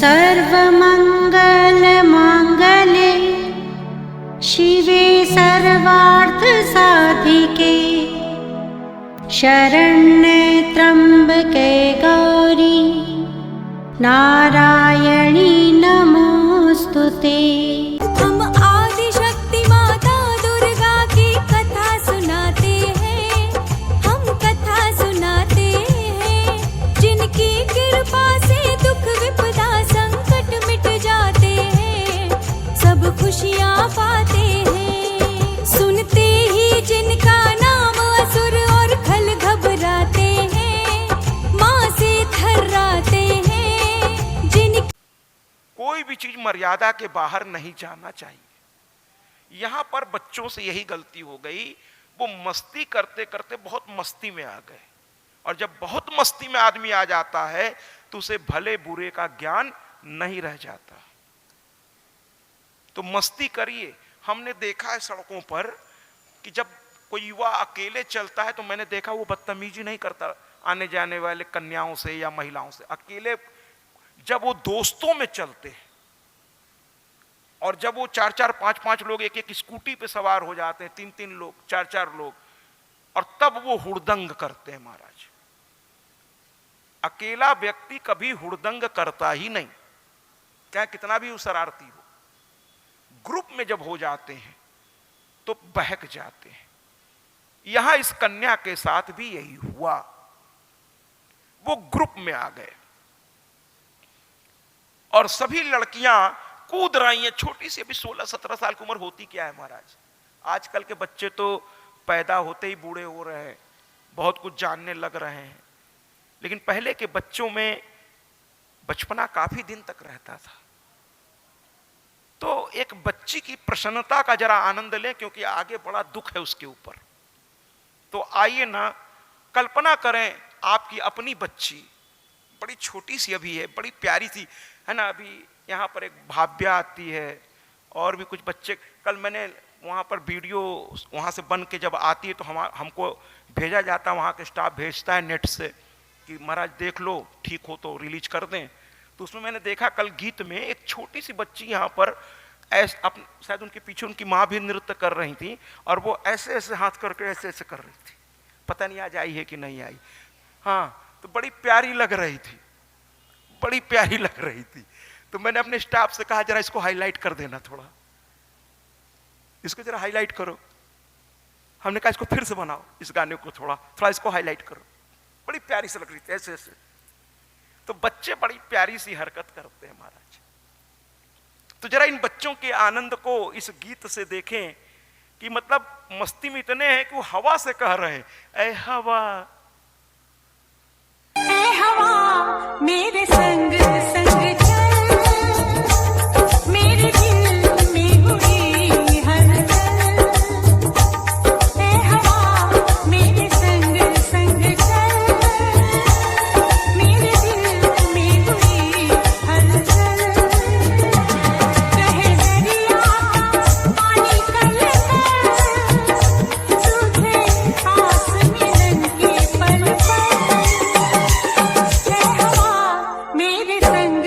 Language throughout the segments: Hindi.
सर्वमङ्गलमाङ्गल्ये शिवे सर्वार्थसाधिके शरण्ये त्र्यम्बके गौरी नारायणी नमोस्तुते। हम आदिशक्ति माता दुर्गा की कथा सुनाते हैं, हम कथा सुनाते हैं। जिनकी कृपा से दुख विपदा संकट मिट जाते हैं, सब खुशियाँ पाते हैं। सुनते ही जिनका नाम असुर और खल घबराते हैं, माँ से थर्राते हैं। कोई भी चीज मर्यादा के बाहर नहीं जाना चाहिए। यहां पर बच्चों से यही गलती हो गई, वो मस्ती करते करते बहुत मस्ती में आ गए, और जब बहुत मस्ती में आदमी आ जाता है तो उसे भले बुरे का ज्ञान नहीं रह जाता। तो मस्ती करिए। हमने देखा है सड़कों पर कि जब कोई युवा अकेले चलता है तो मैंने देखा वो बदतमीजी नहीं करता आने जाने वाले कन्याओं से या महिलाओं से। अकेले जब वो दोस्तों में चलते हैं, और जब वो 4-4, 5-5 लोग एक एक स्कूटी पे सवार हो जाते हैं, 3-3 लोग, 4-4 लोग, और तब वो हुड़दंग करते हैं महाराज। अकेला व्यक्ति कभी हुड़दंग करता ही नहीं, क्या कितना भी वो शरारती हो। ग्रुप में जब हो जाते हैं तो बहक जाते हैं। यहां इस कन्या के साथ भी यही हुआ। वो ग्रुप में आ गए और सभी लड़कियां कूद रही हैं। छोटी सी अभी 16-17 साल की उम्र होती क्या है महाराज। आजकल के बच्चे तो पैदा होते ही बूढ़े हो रहे हैं, बहुत कुछ जानने लग रहे हैं, लेकिन पहले के बच्चों में बचपना काफी दिन तक रहता था। तो एक बच्ची की प्रसन्नता का जरा आनंद लें, क्योंकि आगे बड़ा दुख है उसके ऊपर। तो आइए ना, कल्पना करें आपकी अपनी बच्ची बड़ी छोटी सी अभी है, बड़ी प्यारी सी है ना। अभी यहाँ पर एक भाव्या आती है और भी कुछ बच्चे। कल मैंने वहाँ पर वीडियो वहाँ से बन के जब आती है तो हमको भेजा जाता है, वहाँ के स्टाफ भेजता है नेट से कि महाराज देख लो, ठीक हो तो रिलीज कर दें। तो उसमें मैंने देखा कल गीत में एक छोटी सी बच्ची यहाँ पर शायद उनके पीछे उनकी माँ भी नृत्य कर रही थी, और वो ऐसे ऐसे हाथ करके ऐसे ऐसे कर रही थी। पता नहीं आज आई है कि नहीं आई। हाँ, तो बड़ी प्यारी लग रही थी, बड़ी प्यारी लग रही थी। तो मैंने अपने स्टाफ से कहा जरा इसको हाईलाइट कर देना, थोड़ा इसको जरा हाईलाइट करो। हमने कहा इसको फिर से बनाओ, इस गाने को थोड़ा इसको हाईलाइट करो। बड़ी प्यारी सी लग रही थी, ऐसे ऐसे। तो बच्चे बड़ी प्यारी सी हरकत करते हैं महाराज। तो जरा इन बच्चों के आनंद को इस गीत से देखें कि मतलब मस्ती में इतने हैं कि वो हवा से कह रहे हैं, ऐ हवा, ऐ हवा मेरे संग संग चल, मेरे दिल में हुई हलचल। ऐ हवा मेरे संग संग चल, मेरे दिल में हुई हलचल। कहे दरिया पानी कल सूखे आस मिलन के पल पल। मेरे संग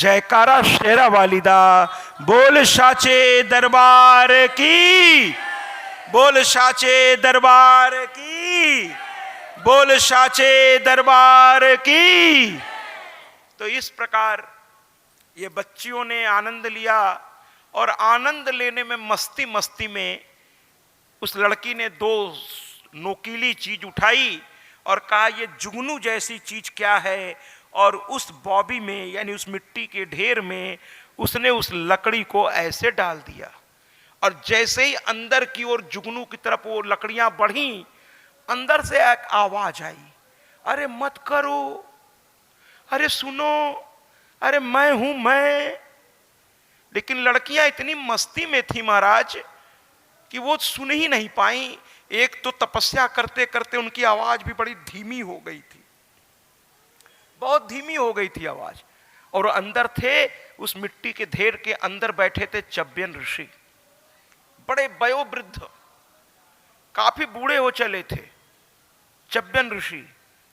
जयकारा शेरा वालिदा। बोल साचे दरबार की, बोल साचे दरबार की, बोल साचे दरबार की। तो इस प्रकार ये बच्चियों ने आनंद लिया और आनंद लेने में मस्ती मस्ती में उस लड़की ने दो नोकीली चीज उठाई और कहा ये जुगनू जैसी चीज क्या है, और उस बॉबी में यानी उस मिट्टी के ढेर में उसने उस लकड़ी को ऐसे डाल दिया और जैसे ही अंदर की ओर जुगनू की तरफ वो लकड़ियां बढ़ी, अंदर से एक आवाज आई, अरे मत करो, अरे सुनो, अरे मैं हूं मैं। लेकिन लड़कियां इतनी मस्ती में थी महाराज कि वो सुन ही नहीं पाई। एक तो तपस्या करते करते उनकी आवाज भी बड़ी धीमी हो गई थी, बहुत धीमी हो गई थी आवाज। और अंदर थे, उस मिट्टी के ढेर के अंदर बैठे थे चब्यन ऋषि, बड़े वयोवृद्ध, काफी बूढ़े हो चले थे चब्यन ऋषि,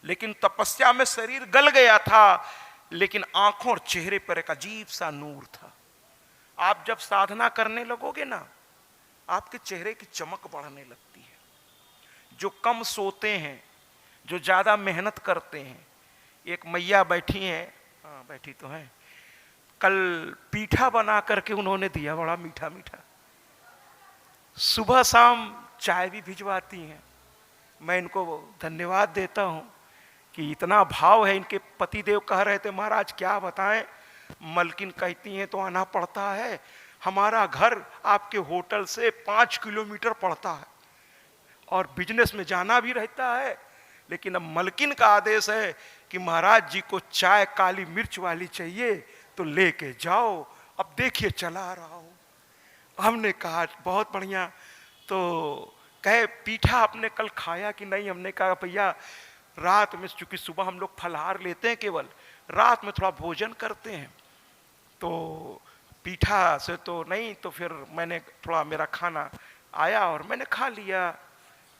लेकिन तपस्या में शरीर गल गया था, लेकिन आंखों और चेहरे पर एक अजीब सा नूर था। आप जब साधना करने लगोगे ना, आपके चेहरे की चमक बढ़ने लगती है। जो कम सोते हैं, जो ज्यादा मेहनत करते हैं, एक मैया बैठी हैं, हाँ बैठी तो है, कल पीठा बना करके उन्होंने दिया, बड़ा मीठा मीठा, सुबह शाम चाय भी भिजवाती हैं। मैं इनको धन्यवाद देता हूं कि इतना भाव है। इनके पतिदेव कह रहे थे महाराज क्या बताएं, मलकिन कहती हैं तो आना पड़ता है, हमारा घर आपके होटल से 5 किलोमीटर पड़ता है और बिजनेस में जाना भी रहता है, लेकिन अब मलकिन का आदेश है कि महाराज जी को चाय काली मिर्च वाली चाहिए तो लेके जाओ। अब देखिए चला रहा हूं। हमने कहा बहुत बढ़िया। तो कहे पीठा आपने कल खाया कि नहीं? हमने कहा भैया रात में, चूंकि सुबह हम लोग फलाहार लेते हैं, केवल रात में थोड़ा भोजन करते हैं, तो पीठा से तो नहीं। तो फिर मैंने थोड़ा, मेरा खाना आया और मैंने खा लिया।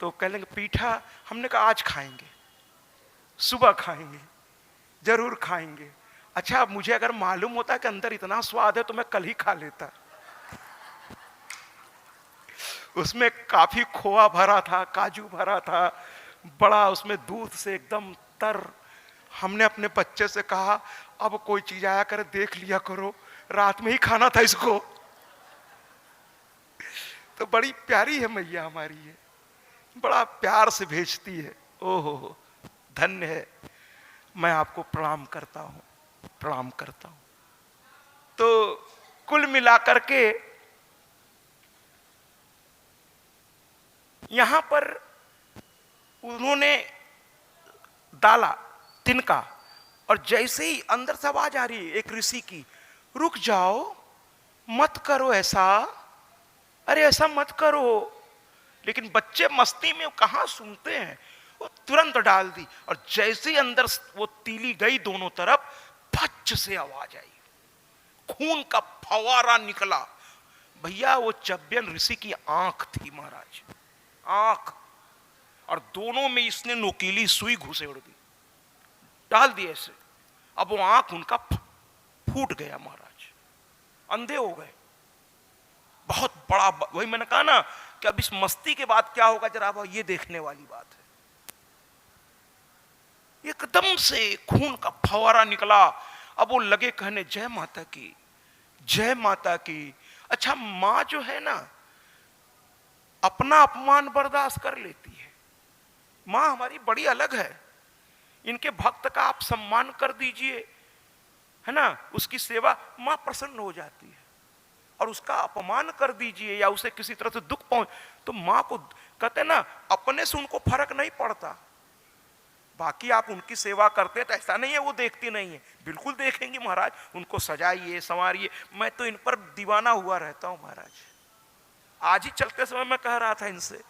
तो कह लेंगे पीठा, हमने कहा आज खाएंगे, सुबह खाएंगे, जरूर खाएंगे। अच्छा मुझे अगर मालूम होता कि अंदर इतना स्वाद है तो मैं कल ही खा लेता। उसमें काफी खोआ भरा था, काजू भरा था, बड़ा उसमें दूध से एकदम तर। हमने अपने बच्चे से कहा अब कोई चीज आया करे देख लिया करो, रात में ही खाना था इसको। तो बड़ी प्यारी है मैया हमारी है, बड़ा प्यार से भेजती है। ओहो धन्य है, मैं आपको प्रणाम करता हूं, प्रणाम करता हूं। तो कुल मिलाकर के यहां पर उन्होंने डाला तिनका, और जैसे ही अंदर से आवाज आ रही है एक ऋषि की, रुक जाओ, मत करो ऐसा, अरे ऐसा मत करो। लेकिन बच्चे मस्ती में कहां सुनते हैं, वो तुरंत डाल दी, और जैसे ही अंदर वो तीली गई दोनों तरफ, फच से आवाज आई, खून का फवारा निकला। भैया वो चब्यन ऋषि की आंख थी महाराज, आंख, और दोनों में इसने नोकीली सुई घुसेड़ दी, डाल दी ऐसे। अब वो आंख उनका फूट गया महाराज, अंधे हो गए। बहुत बड़ा, वही मैंने कहा ना कि अब इस मस्ती के बाद क्या होगा जरा अब ये देखने वाली बात है। एकदम से खून का फवारा निकला। अब वो लगे कहने जय माता की, जय माता की। अच्छा मां जो है ना, अपना अपमान बर्दाश्त कर लेती है। मां हमारी बड़ी अलग है। इनके भक्त का आप सम्मान कर दीजिए, है ना, उसकी सेवा, मां प्रसन्न हो जाती है। और उसका अपमान कर दीजिए या उसे किसी तरह से दुख पहुंच, तो मां को कहते ना, अपने से उनको फर्क नहीं पड़ता। बाकी आप उनकी सेवा करते हैं तो ऐसा नहीं है वो देखती नहीं है, बिल्कुल देखेंगी महाराज। उनको सजाइए, संवारिए। मैं तो इन पर दीवाना हुआ रहता हूं महाराज। आज ही चलते समय मैं कह रहा था इनसे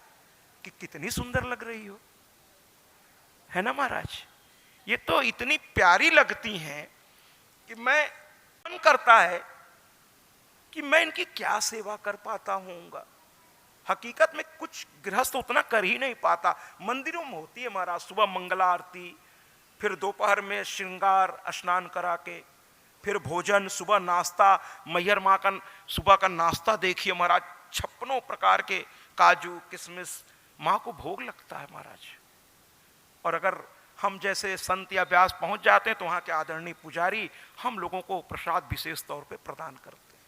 कि कितनी सुंदर लग रही हो, है ना महाराज। ये तो इतनी प्यारी लगती हैं कि मैं, मन करता है कि मैं इनकी क्या सेवा कर पाता होऊंगा। हकीकत में कुछ गृहस्थ उतना कर ही नहीं पाता। मंदिरों में होती है महाराज, सुबह मंगला आरती, फिर दोपहर में श्रृंगार स्नान करा के, फिर भोजन, सुबह नाश्ता, मैहर माँ का सुबह का नाश्ता देखिए महाराज, 56 प्रकार के काजू किशमिश माँ को भोग लगता है महाराज। और अगर हम जैसे संत या व्यास पहुंच जाते हैं तो वहां के आदरणीय पुजारी हम लोगों को प्रसाद विशेष तौर पे प्रदान करते हैं,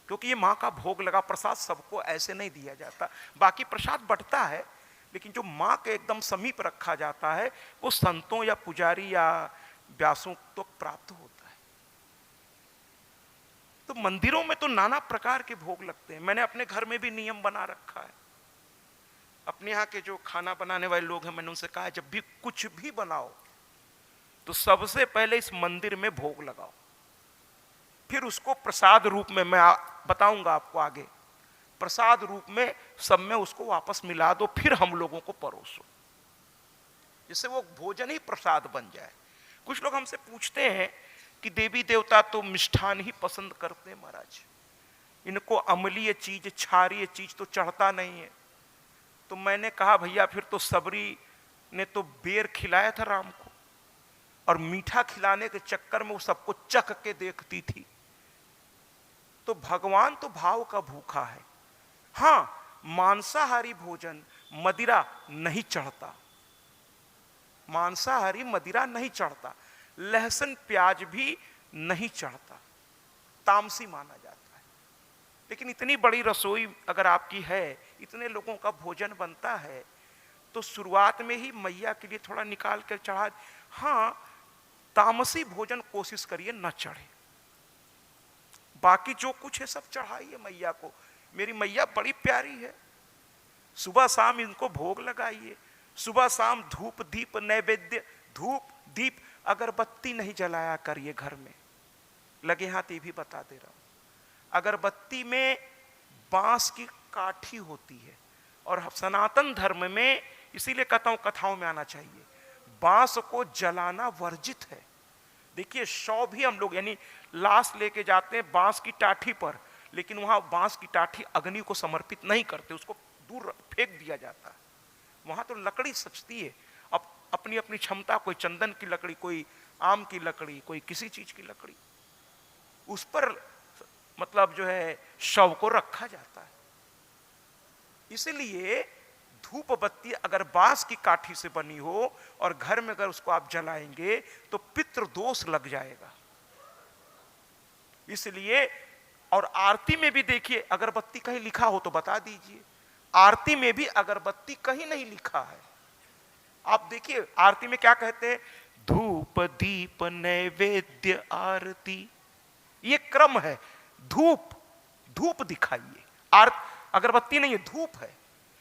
क्योंकि ये माँ का भोग लगा प्रसाद सबको ऐसे नहीं दिया जाता। बाकी प्रसाद बंटता है, लेकिन जो माँ के एकदम समीप रखा जाता है वो संतों या पुजारी या व्यासों तो प्राप्त होता है। तो मंदिरों में तो नाना प्रकार के भोग लगते हैं। मैंने अपने घर में भी नियम बना रखा है। अपने यहाँ के जो खाना बनाने वाले लोग हैं, मैंने उनसे कहा जब भी कुछ भी बनाओ तो सबसे पहले इस मंदिर में भोग लगाओ, फिर उसको प्रसाद रूप में, मैं बताऊंगा आपको आगे, प्रसाद रूप में सब में उसको वापस मिला दो, फिर हम लोगों को परोसो, जिससे वो भोजन ही प्रसाद बन जाए। कुछ लोग हमसे पूछते हैं कि देवी देवता तो मिष्ठान ही पसंद करते हैं महाराज, इनको अम्लीय चीज, क्षारीय चीज तो चढ़ता नहीं है। तो मैंने कहा भैया फिर तो सबरी ने तो बेर खिलाया था राम को, और मीठा खिलाने के चक्कर में वो सबको चख के देखती थी। तो भगवान तो भाव का भूखा है। हाँ, मांसाहारी भोजन मदिरा नहीं चढ़ता, मांसाहारी मदिरा नहीं चढ़ता, लहसुन प्याज भी नहीं चढ़ता, तामसी माना जाता है। लेकिन इतनी बड़ी रसोई अगर आपकी है, इतने लोगों का भोजन बनता है, तो शुरुआत में ही मैया के लिए थोड़ा निकाल कर चढ़ा। हाँ, तामसी भोजन कोशिश करिए न चढ़े, बाकी जो कुछ है सब चढ़ाइए मैया को। मेरी मैया बड़ी प्यारी है, सुबह शाम इनको भोग लगाइए, सुबह शाम धूप दीप नैवेद्य, धूप दीप अगरबत्ती नहीं जलाया करिए घर में, लगे हाथ ये भी बता दे रहा हूं। अगरबत्ती में बांस की काठी होती है, और सनातन धर्म में इसीलिए कहता हूं कथाओं में आना चाहिए, बांस को जलाना वर्जित है। देखिए शव भी हम लोग यानी लाश लेके जाते हैं बांस की टाठी पर, लेकिन वहां बांस की टाठी अग्नि को समर्पित नहीं करते, उसको दूर फेंक दिया जाता है। वहां तो लकड़ी सचती है, अब अपनी अपनी क्षमता, कोई चंदन की लकड़ी, कोई आम की लकड़ी, कोई किसी चीज की लकड़ी, उस पर मतलब जो है शव को रखा जाता है। इसलिए धूप बत्ती अगर बांस की काठी से बनी हो और घर में अगर उसको आप जलाएंगे तो पितृ दोष लग जाएगा। इसलिए, और आरती में भी देखिए अगरबत्ती कहीं लिखा हो तो बता दीजिए, आरती में भी अगरबत्ती कहीं नहीं लिखा है। आप देखिए आरती में क्या कहते हैं, धूप दीप नैवेद्य आरती, ये क्रम है। धूप, धूप दिखाइए, अगरबत्ती नहीं है, धूप है।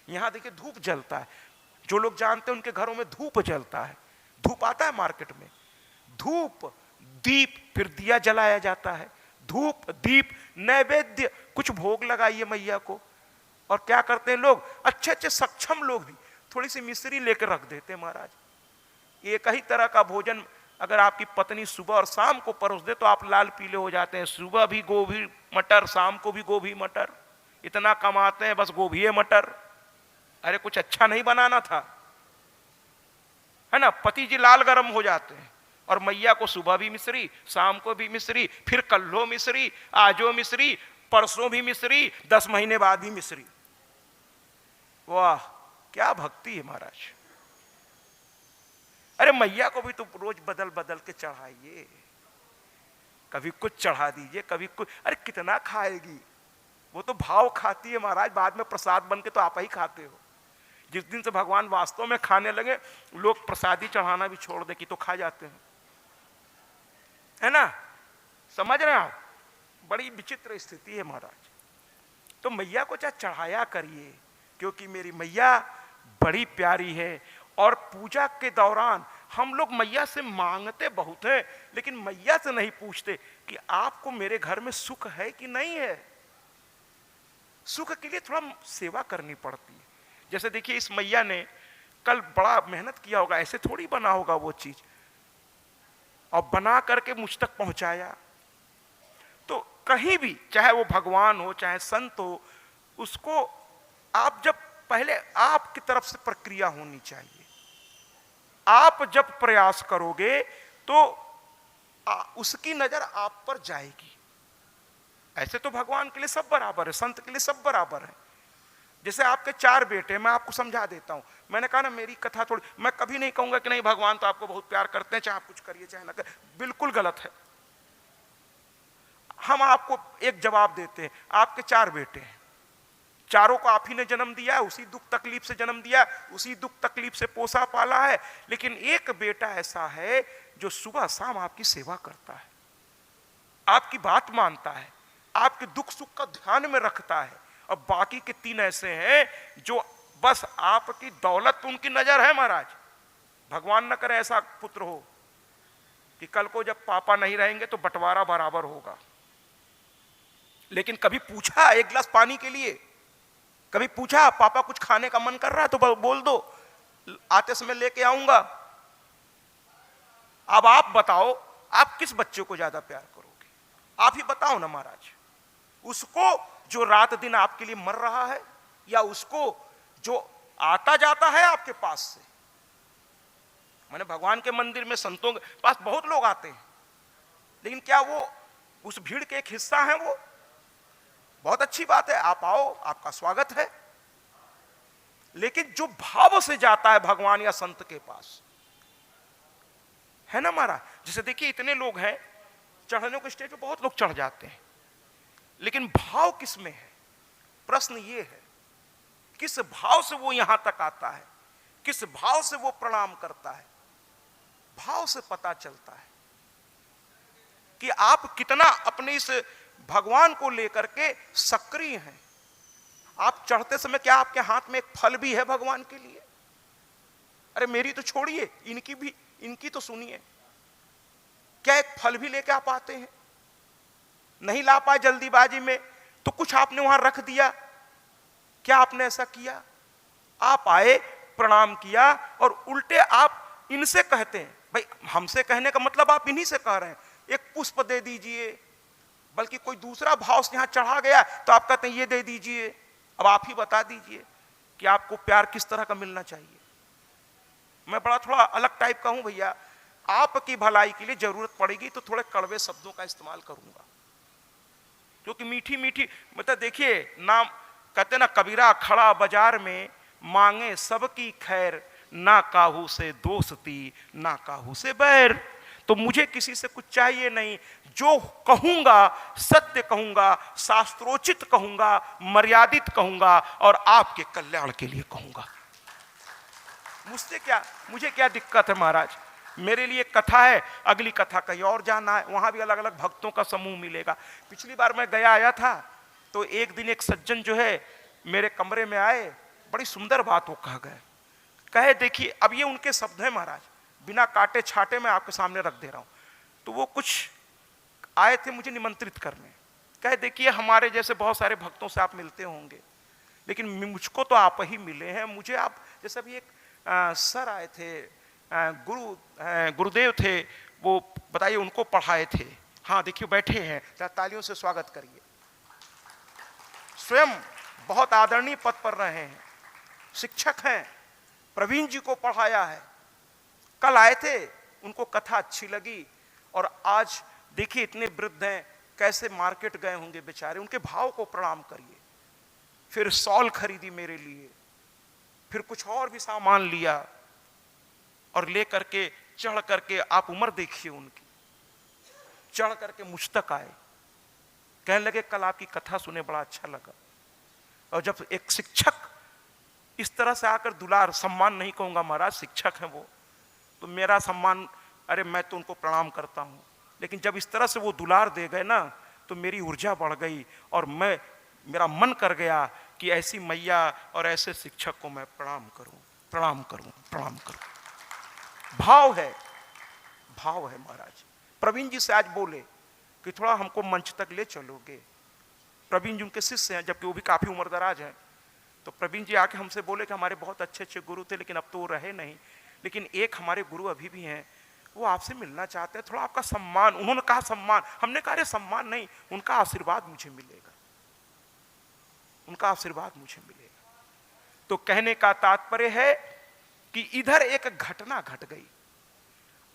यहां देखिए धूप जलता है, जो लोग जानते हैं उनके घरों में धूप जलता है, धूप आता है मार्केट में, धूप दीप, फिर दिया जलाया जाता है, धूप दीप नैवेद्य, कुछ भोग लगाइए मैया को। और क्या करते हैं लोग, अच्छे अच्छे सक्षम लोग भी थोड़ी सी मिश्री लेकर रख देते हैं महाराज। एक ही तरह का भोजन अगर आपकी पत्नी सुबह और शाम को परोस दे तो आप लाल पीले हो जाते हैं। सुबह भी गोभी मटर, शाम को भी गोभी मटर, इतना कमाते हैं बस गोभी मटर। अरे कुछ अच्छा नहीं बनाना था, है ना। पति जी लाल गरम हो जाते हैं, और मैया को सुबह भी मिश्री, शाम को भी मिश्री, फिर कल्लो मिश्री, आजो मिश्री, परसों भी मिश्री, 10 महीने बाद भी मिश्री। वाह क्या भक्ति है महाराज। अरे मैया को भी तो रोज बदल बदल के चढ़ाइए, कभी कुछ चढ़ा दीजिए, कभी कुछ। अरे कितना खाएगी, वो तो भाव खाती है महाराज, बाद में प्रसाद बन के तो आप ही खाते हो। जिस दिन से भगवान वास्तव में खाने लगे, लोग प्रसादी चढ़ाना भी छोड़ दे कि तो खा जाते हैं, है ना। समझ रहे हैं आप, बड़ी विचित्र स्थिति है महाराज। तो मैया को चाहे चढ़ाया करिए, क्योंकि मेरी मैया बड़ी प्यारी है। और पूजा के दौरान हम लोग मैया से मांगते बहुत हैं, लेकिन मैया से नहीं पूछते कि आपको मेरे घर में सुख है कि नहीं है। सुख के लिए थोड़ा सेवा करनी पड़ती है। जैसे देखिए इस मैया ने कल बड़ा मेहनत किया होगा, ऐसे थोड़ी बना होगा वो चीज, और बना करके मुझ तक पहुंचाया। तो कहीं भी, चाहे वो भगवान हो चाहे संत हो, उसको आप जब पहले आपकी तरफ से प्रक्रिया होनी चाहिए। आप जब प्रयास करोगे तो उसकी नजर आप पर जाएगी। ऐसे तो भगवान के लिए सब बराबर है, संत के लिए सब बराबर है। जैसे आपके 4 बेटे, मैं आपको समझा देता हूं। मैंने कहा ना मेरी कथा थोड़ी, मैं कभी नहीं कहूंगा कि नहीं भगवान तो आपको बहुत प्यार करते हैं, चाहे आप कुछ करिए चाहे ना करिए, बिल्कुल गलत है। हम आपको एक जवाब देते हैं, आपके 4 बेटे हैं, चारों को आप ही ने जन्म दिया है, उसी दुख तकलीफ से जन्म दिया, उसी दुख तकलीफ से पोसा पाला है। लेकिन एक बेटा ऐसा है जो सुबह शाम आपकी सेवा करता है, आपकी बात मानता है, आपके दुख सुख का ध्यान में रखता है। और बाकी के 3 ऐसे हैं जो बस आपकी दौलत पे उनकी नजर है। महाराज भगवान न करे ऐसा पुत्र हो कि कल को जब पापा नहीं रहेंगे तो बंटवारा बराबर होगा। लेकिन कभी पूछा एक गिलास पानी के लिए? कभी पूछा पापा कुछ खाने का मन कर रहा है तो बोल दो, आते समय लेके आऊंगा। अब आप बताओ, आप किस बच्चे को ज्यादा प्यार करोगे? आप ही बताओ ना महाराज। उसको जो रात दिन आपके लिए मर रहा है, या उसको जो आता जाता है आपके पास से? मैंने भगवान के मंदिर में संतों के पास बहुत लोग आते हैं, लेकिन क्या वो उस भीड़ के एक हिस्सा है? वो बहुत अच्छी बात है, आप आओ, आपका स्वागत है। लेकिन जो भाव से जाता है भगवान या संत के पास, है ना महाराज। जैसे देखिए इतने लोग हैं, चढ़ने को स्टेज पे बहुत लोग चढ़ जाते हैं, लेकिन भाव किस में है? प्रश्न ये है, किस भाव से वो यहां तक आता है, किस भाव से वो प्रणाम करता है? भाव से पता चलता है कि आप कितना अपने इस भगवान को लेकर के सक्रिय हैं। आप चढ़ते समय क्या आपके हाथ में एक फल भी है भगवान के लिए? अरे मेरी तो छोड़िए, इनकी तो सुनिए, क्या एक फल भी लेके आप आते हैं? नहीं ला पाए जल्दीबाजी में तो कुछ आपने वहां रख दिया, क्या आपने ऐसा किया? आप आए, प्रणाम किया, और उल्टे आप इनसे कहते हैं। भाई हमसे कहने का मतलब आप इन्हीं से कह रहे हैं, एक पुष्प दे दीजिए, बल्कि कोई दूसरा भाव से यहां चढ़ा गया तो आप कहते हैं ये दे दीजिए। अब आप ही बता दीजिए कि आपको प्यार किस तरह का मिलना चाहिए। मैं बड़ा थोड़ा अलग टाइप का हूं भैया, आपकी भलाई के लिए जरूरत पड़ेगी तो थोड़े कड़वे शब्दों का इस्तेमाल करूंगा, क्योंकि मीठी मीठी मतलब देखिए नाम कहते ना, कबीरा खड़ा बाजार में मांगे सबकी खैर, ना काहू से दोस्ती ना काहू से बैर। तो मुझे किसी से कुछ चाहिए नहीं, जो कहूंगा सत्य कहूंगा, शास्त्रोचित कहूंगा, मर्यादित कहूंगा, और आपके कल्याण के लिए कहूंगा। मुझे क्या दिक्कत है महाराज? मेरे लिए कथा है, अगली कथा कहीं और जाना है, वहां भी अलग अलग भक्तों का समूह मिलेगा। पिछली बार मैं गया आया था तो एक दिन एक सज्जन जो है मेरे कमरे में आए, बड़ी सुंदर बात वो कह गए। कहे देखिए, अब ये उनके शब्द हैं महाराज, बिना काटे छाटे मैं आपके सामने रख दे रहा हूं। तो वो कुछ आए थे मुझे निमंत्रित करने, कहे देखिए हमारे जैसे बहुत सारे भक्तों से आप मिलते होंगे, लेकिन मुझको तो आप ही मिले हैं। मुझे आप जैसे अभी एक सर आए थे, गुरुदेव थे, वो बताइए उनको पढ़ाए थे। हाँ देखिए बैठे हैं, तालियों से स्वागत करिए। स्वयं बहुत आदरणीय पद पर रहे हैं, शिक्षक हैं, प्रवीण जी को पढ़ाया है। कल आए थे, उनको कथा अच्छी लगी, और आज देखिए इतने वृद्ध हैं, कैसे मार्केट गए होंगे बेचारे, उनके भाव को प्रणाम करिए। फिर शॉल खरीदी मेरे लिए, फिर कुछ और भी सामान लिया, और ले करके चढ़ करके, आप उम्र देखिए उनकी, चढ़ करके मुझ तक आए, कहने लगे कल आपकी कथा सुने बड़ा अच्छा लगा। और जब एक शिक्षक इस तरह से आकर दुलार, सम्मान नहीं कहूंगा महाराज, शिक्षक हैं वो, तो मेरा सम्मान, अरे मैं तो उनको प्रणाम करता हूं, लेकिन जब इस तरह से वो दुलार दे गए ना तो मेरी ऊर्जा बढ़ गई, और मेरा मन कर गया कि ऐसी मैया और ऐसे शिक्षक को मैं प्रणाम करूं, प्रणाम करूं, प्रणाम करूं। भाव है महाराज। प्रवीण जी से आज बोले कि थोड़ा हमको मंच तक ले चलोगे। प्रवीण जी उनके शिष्य हैं, जबकि वो भी काफी उम्रदराज हैं। तो प्रवीण जी आके हमसे बोले कि हमारे बहुत अच्छे अच्छे गुरु थे, लेकिन अब तो वो रहे नहीं, लेकिन एक हमारे गुरु अभी भी हैं, वो आपसे मिलना चाहते हैं, थोड़ा आपका सम्मान। उन्होंने कहा सम्मान, हमने कहा अरे सम्मान नहीं, उनका आशीर्वाद मुझे मिलेगा, उनका आशीर्वाद मुझे मिलेगा। तो कहने का तात्पर्य है कि इधर एक घटना घट गई।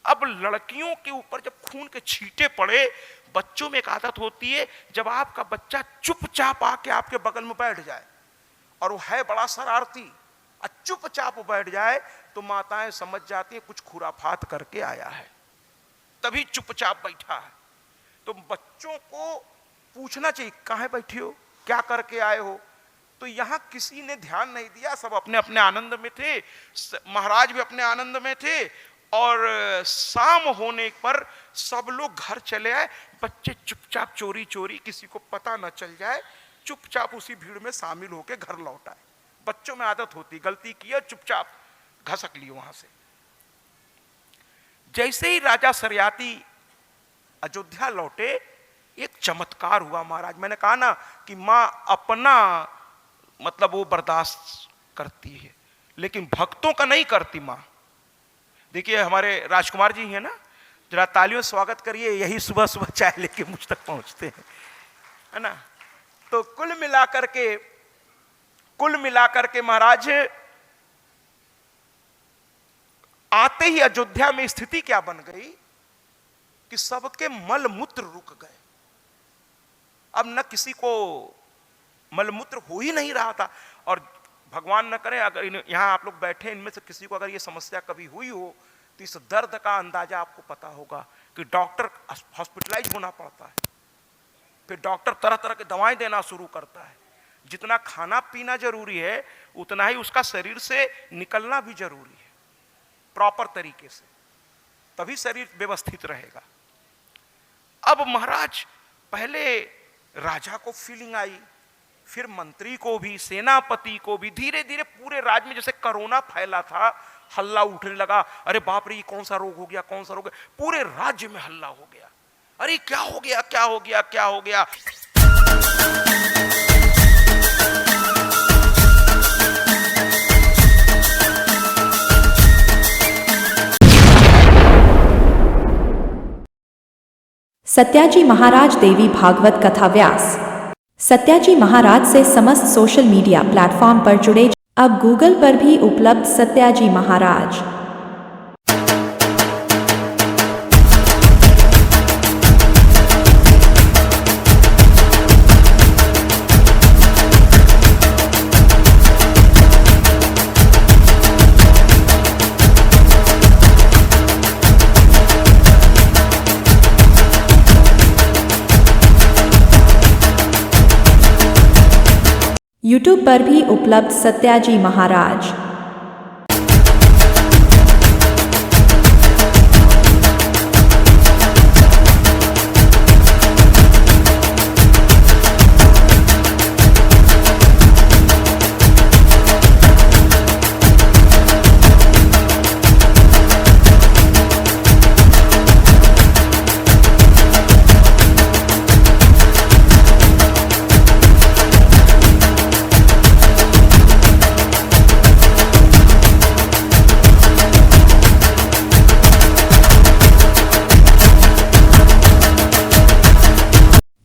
अब लड़कियों के ऊपर जब खून के छींटे पड़े, बच्चों में एक आदत होती है, जब आपका बच्चा चुपचाप आके आपके बगल में बैठ जाए और वो है बड़ा शरारती और चुपचाप बैठ जाए, तो माताएं समझ जाती है कुछ खुराफात करके आया है, तभी चुपचाप बैठा है। तो बच्चों को पूछना चाहिए कहाँ बैठे हो, क्या करके आए हो। तो यहां किसी ने ध्यान नहीं दिया, सब अपने अपने आनंद में थे, महाराज भी अपने आनंद में थे, और शाम होने पर सब लोग घर चले आए। बच्चे चुपचाप चोरी चोरी, किसी को पता न चल जाए, चुपचाप उसी भीड़ में शामिल होकर घर लौट आए। बच्चों में आदत होती, गलती की है चुपचाप घसक ली वहां से। जैसे ही राजा सरियाती अयोध्या लौटे, एक चमत्कार हुआ महाराज। मैंने कहा ना कि मां अपना मतलब वो बर्दाश्त करती है, लेकिन भक्तों का नहीं करती मां। देखिए हमारे राजकुमार जी हैं ना, जरा तालियों से स्वागत करिए, यही सुबह सुबह चाय लेके मुझ तक पहुंचते हैं, है ना। तो कुल मिलाकर के महाराज आते ही अयोध्या में स्थिति क्या बन गई कि सबके मल मूत्र रुक गए। अब न किसी को मलमूत्र हो ही नहीं रहा था। और भगवान न करे अगर यहां आप लोग बैठे इनमें से किसी को अगर ये समस्या कभी हुई हो, तो इस दर्द का अंदाजा आपको पता होगा कि डॉक्टर हॉस्पिटलाइज होना पड़ता है, फिर डॉक्टर तरह तरह की दवाएं देना शुरू करता है। जितना खाना पीना जरूरी है, उतना ही उसका शरीर से निकलना भी जरूरी है प्रॉपर तरीके से, तभी शरीर व्यवस्थित रहेगा। अब महाराज पहले राजा को फीलिंग आई, फिर मंत्री को भी, सेनापति को भी, धीरे धीरे पूरे राज्य में जैसे कोरोना फैला था, हल्ला उठने लगा। अरे बाप रे, ये कौन सा रोग हो गया, कौन सा रोग है। पूरे राज्य में हल्ला हो गया, अरे क्या हो गया, क्या हो गया, क्या हो गया। सत्याजी महाराज देवी भागवत कथा व्यास। सत्याजी महाराज से समस्त सोशल मीडिया प्लेटफॉर्म पर जुड़े। अब गूगल पर भी उपलब्ध सत्याजी महाराज। यूट्यूब पर भी उपलब्ध सत्याजी महाराज।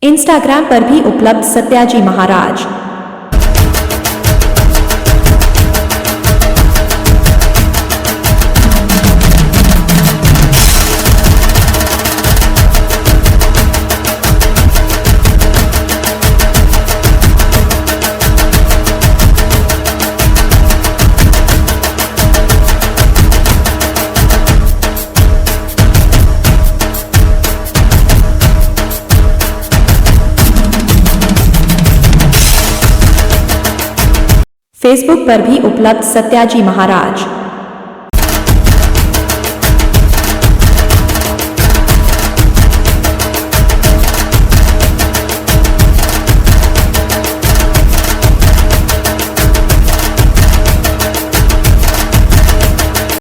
इंस्टाग्राम पर भी उपलब्ध सत्याजी महाराज। फेसबुक पर भी उपलब्ध सत्याजी महाराज।